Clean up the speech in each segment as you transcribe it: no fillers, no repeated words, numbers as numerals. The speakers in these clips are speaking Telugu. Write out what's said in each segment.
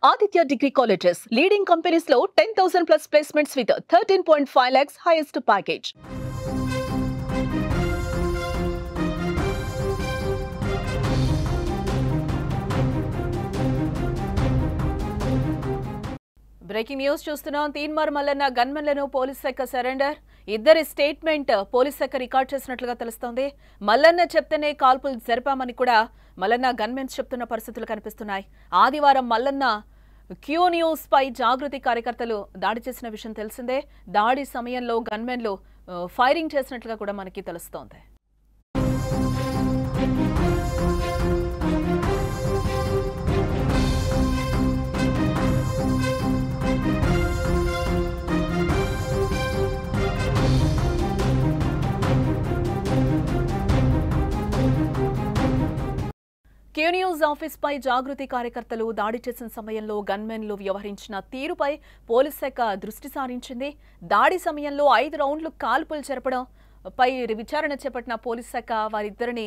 Aditya Degree Colleges, leading companies low 10,000 plus placements with 13.5 lakhs highest package. Breaking news చూస్తున్నాం. తీన్మార్ మల్లన్న గన్మెన్లను పోలీస్ శాఖ సరెండర్. ఇద్దరి స్టేట్మెంట్ పోలీస్ శాఖ రికార్డ్ చేసినట్లుగా తెలుస్తోంది. మల్లన్న చెప్తేనే కాల్పులు జరిపామని కూడా మల్లన్న గన్మెన్స్ చెప్తున్న పరిస్థితులు కనిపిస్తున్నాయి. ఆదివారం మల్లన్న క్యూ న్యూస్ పై జాగృతి కార్యకర్తలు దాడి చేసిన విషయం తెలిసిందే. దాడి సమయంలో గన్మెన్లు ఫైరింగ్ చేసినట్లుగా కూడా మనకి తెలుస్తోంది. క్యూ న్యూస్ ఆఫీస్ పై జాగృతి కార్యకర్తలు దాడి చేసిన సమయంలో గన్మెన్లు వ్యవహరించిన తీరుపై పోలీస్ శాఖ దృష్టి సారించింది. దాడి సమయంలో 5 రౌండ్లు కాల్పులు జరపడం పై విచారణ చేపట్టిన పోలీస్ శాఖ వారిద్దరిని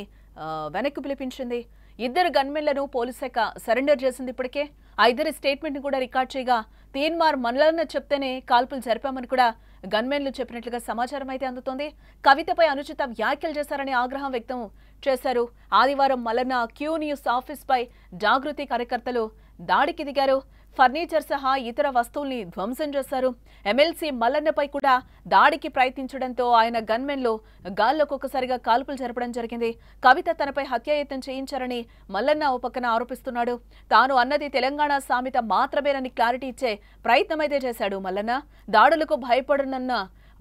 వెనక్కి పిలిపించింది. ఇద్దరు గన్మెన్లను పోలీస్ శాఖ సరెండర్ చేసింది. ఇప్పటికే ఆ ఇద్దరి స్టేట్మెంట్ ని కూడా రికార్డ్ చేయగా తీన్మార్ మల్లన్న చెప్తేనే కాల్పులు జరిపామని కూడా గన్మెన్లు చెప్పినట్లుగా సమాచారం అయితే అందుతోంది. కవితపై అనుచిత వ్యాఖ్యలు చేశారని ఆగ్రహం వ్యక్తం చేశారు. ఆదివారం మల్లన్న క్యూ న్యూస్ ఆఫీస్ పై జాగృతి కార్యకర్తలు దాడికి దిగారు. ఫర్నిచర్ సహా ఇతర వస్తువుల్ని ధ్వంసం చేశారు. ఎమ్మెల్సీ మల్లన్నపై కూడా దాడికి ప్రయత్నించడంతో ఆయన గన్మెన్లు గాల్లోకి ఒక్కసారిగా కాల్పులు జరపడం జరిగింది. కవిత తనపై హత్యాయత్నం చేయించారని మల్లన్న ఓ పక్కన ఆరోపిస్తున్నాడు. తాను అన్నది తెలంగాణ సామెత మాత్రమేనని క్లారిటీ ఇచ్చే ప్రయత్నమైతే చేశాడు మల్లన్న. దాడులకు భయపడనన్న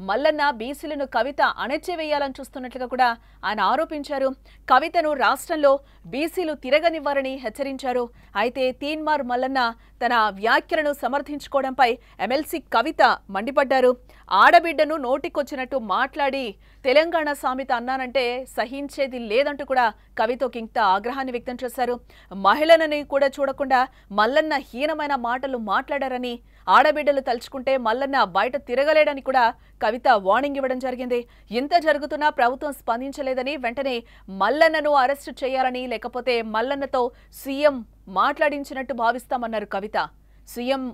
మల్లన్న బీసీలను కవిత అణచివేయాలని చూస్తున్నట్లుగా కూడా ఆయన ఆరోపించారు. కవితను రాష్ట్రంలో బీసీలు తిరగనివ్వారని హెచ్చరించారు. అయితే తీన్మార్ మల్లన్న తన వ్యాఖ్యలను సమర్థించుకోవడంపై ఎమ్మెల్సీ కవిత మండిపడ్డారు. ఆడబిడ్డను నోటికొచ్చినట్టు మాట్లాడి తెలంగాణ సామెత అన్నానంటే సహించేది లేదంటూ కూడా కవితకు ఇంత ఆగ్రహాన్ని వ్యక్తం చేశారు. మహిళలని కూడా చూడకుండా మల్లన్న హీనమైన మాటలు మాట్లాడారని, ఆడబిడ్డలు తలుచుకుంటే మల్లన్న బయట తిరగలేడని కూడా కవిత వార్నింగ్ ఇవ్వడం జరిగింది. ఇంత జరుగుతున్నా ప్రభుత్వం స్పందించలేదని, వెంటనే మల్లన్నను అరెస్టు చేయాలని, లేకపోతే మల్లన్నతో సీఎం మాట్లాడించినట్టు భావిస్తామన్నారు కవిత. సీఎం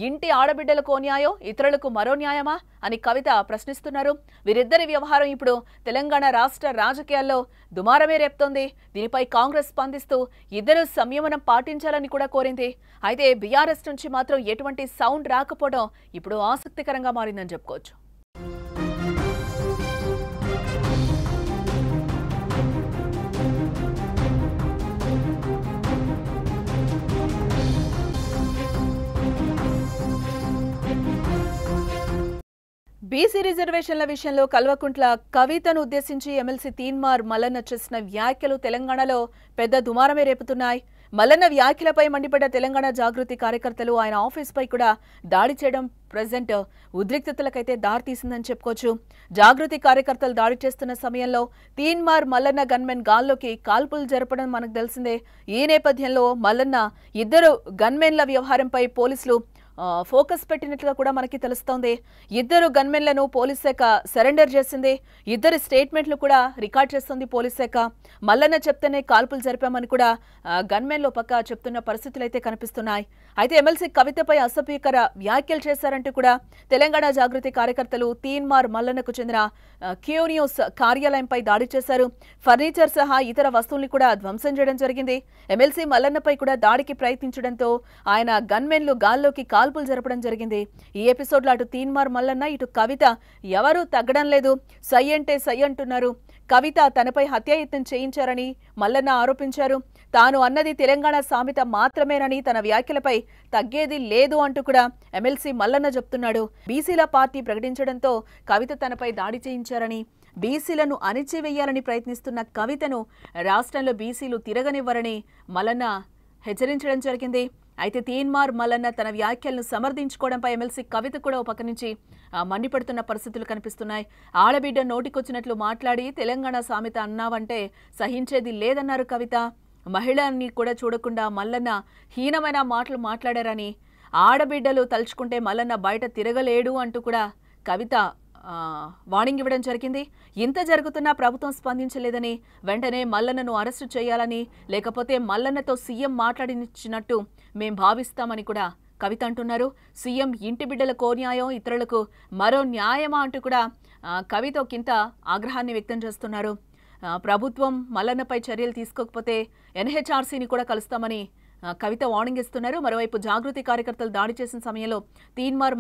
ఇంటి ఆడబిడ్డలకు న్యాయం, ఇతరులకు మరో న్యాయమా అని కవిత ప్రశ్నిస్తున్నారు. వీరిద్దరి వ్యవహారం ఇప్పుడు తెలంగాణ రాష్ట్ర రాజకీయాల్లో దుమారమే రేపుతోంది. దీనిపై కాంగ్రెస్ స్పందిస్తూ ఇద్దరు సంయమనం పాటించాలని కూడా కోరింది. అయితే బీఆర్ఎస్ నుంచి మాత్రం ఎటువంటి సౌండ్ రాకపోవడం ఇప్పుడు ఆసక్తికరంగా మారిందని చెప్పుకోవచ్చు. బీసీ రిజర్వేషన్ల విషయంలో కల్వకుంట్ల కవితను ఉద్దేశించి ఎమ్మెల్సీ తీన్మార్ మల్లన్న చేసిన వ్యాఖ్యలు తెలంగాణలో పెద్ద దుమారమే రేపుతున్నాయి. మల్లన్న వ్యాఖ్యలపై మండిపడ్డ తెలంగాణ జాగృతి కార్యకర్తలు ఆయన ఆఫీస్ పై కూడా దాడి చేయడం ప్రెజెంట్ ఉద్రిక్తతలకైతే దారితీసిందని చెప్పుకోవచ్చు. జాగృతి కార్యకర్తలు దాడి చేస్తున్న సమయంలో తీన్మార్ మల్లన్న గన్మెన్ గాల్లోకి కాల్పులు జరపడం మనకు తెలిసిందే. ఈ నేపథ్యంలో మల్లన్న ఇద్దరు గన్మెన్ల వ్యవహారంపై పోలీసులు ఫోకస్ పెట్టినట్లుగా కూడా మనకి తెలుస్తోంది. ఇద్దరు గన్మెన్లను పోలీస్ శాఖ సరెండర్ చేసింది. ఇద్దరి స్టేట్మెంట్లు కూడా రికార్డ్ చేస్తుంది పోలీస్ శాఖ. మల్లన్న చెప్తేనే కాల్పులు జరిపామని కూడా గన్మెన్లో పక్క చెప్తున్న పరిస్థితులు అయితే కనిపిస్తున్నాయి. అయితే ఎమ్మెల్సీ కవితపై అసభ్యకర వ్యాఖ్యలు చేశారంటూ కూడా తెలంగాణ జాగృతి కార్యకర్తలు తీన్మార్ మల్లన్నకు చెందిన క్యూ న్యూస్ కార్యాలయంపై దాడి చేశారు. ఫర్నిచర్ సహా ఇతర వస్తువుల్ని కూడా ధ్వంసం చేయడం జరిగింది. ఎమ్మెల్సీ మల్లన్నపై కూడా దాడికి ప్రయత్నించడంతో ఆయన గన్మెన్లు గాల్లోకి కాల్పులు జరపడం జరిగింది. ఈ ఎపిసోడ్లో అటు తీన్మార్ మల్లన్న, ఇటు కవిత ఎవరూ తగ్గడం లేదు. సై అంటే సై అంటున్నారు. కవిత తనపై హత్యాయత్నం చేయించారని మల్లన్న ఆరోపించారు. తాను అన్నది తెలంగాణ సామెత మాత్రమేనని, తన వ్యాఖ్యలపై తగ్గేది లేదు అంటూ కూడా ఎమ్మెల్సీ మల్లన్న చెప్తున్నాడు. బీసీల పార్టీ ప్రకటించడంతో కవిత తనపై దాడి చేయించారని, బీసీలను అణిచివేయాలని ప్రయత్నిస్తున్న కవితను రాష్ట్రంలో బీసీలు తిరగనివ్వరని మల్లన్న హెచ్చరించడం జరిగింది. అయితే తీన్మార్ మల్లన్న తన వ్యాఖ్యలను సమర్థించుకోవడంపై ఎమ్మెల్సీ కవిత కూడా ఒక పక్క నుంచి మండిపడుతున్న పరిస్థితులు కనిపిస్తున్నాయి. ఆడబిడ్డ నోటికొచ్చినట్లు మాట్లాడి తెలంగాణ సామెత అన్నావంటే సహించేది లేదన్నారు కవిత. మహిళని కూడా చూడకుండా మల్లన్న హీనమైన మాటలు మాట్లాడారని, ఆడబిడ్డలు తలుచుకుంటే మల్లన్న బయట తిరగలేడు అంటూ కూడా కవిత వార్నింగ్ ఇవ్వడం జరిగింది. ఇంత జరుగుతున్నా ప్రభుత్వం స్పందించలేదని, వెంటనే మల్లన్నను అరెస్టు చేయాలని, లేకపోతే మల్లన్నతో సీఎం మాట్లాడించినట్టు మేం భావిస్తామని కూడా కవిత అంటున్నారు. సీఎం ఇంటి బిడ్డలకో న్యాయం, ఇతరులకు మరో న్యాయమా అంటూ కూడా కవిత ఒకంత ఆగ్రహాన్ని వ్యక్తం చేస్తున్నారు. ప్రభుత్వం మల్లన్నపై చర్యలు తీసుకోకపోతే ఎన్హెచ్ఆర్సీని కూడా కలుస్తామని కవిత వార్నింగ్ ఇస్తున్నారు. మరోవైపు జాగృతి కార్యకర్తలు దాడి చేసిన సమయంలో తీన్మార్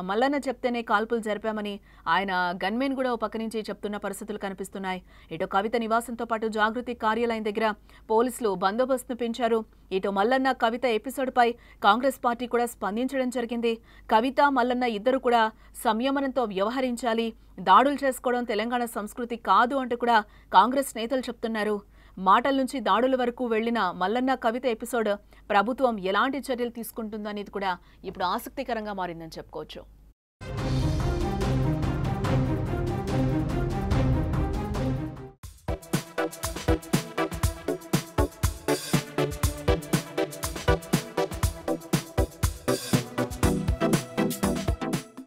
మల్లన్న చెప్తేనే కాల్పులు జరిపామని ఆయన గన్మెన్ కూడా ఓ పక్క నుంచి చెప్తున్న పరిస్థితులు కనిపిస్తున్నాయి. ఇటు కవిత నివాసంతో పాటు జాగృతి కార్యాలయం దగ్గర పోలీసులు బందోబస్తును పెంచారు. ఇటు మల్లన్న కవిత ఎపిసోడ్పై కాంగ్రెస్ పార్టీ కూడా స్పందించడం జరిగింది. కవిత మల్లన్న ఇద్దరు కూడా సంయమనంతో వ్యవహరించాలి, దాడులు చేసుకోవడం తెలంగాణ సంస్కృతి కాదు అంటూ కూడా కాంగ్రెస్ నేతలు చెప్తున్నారు. మాటల నుంచి దాడుల వరకు వెళ్లిన మల్లన్న కవిత ఎపిసోడ్ ప్రభుత్వం ఎలాంటి చర్యలు తీసుకుంటుందనేది కూడా ఇప్పుడు ఆసక్తికరంగా మారిందని చెప్పుకోవచ్చు.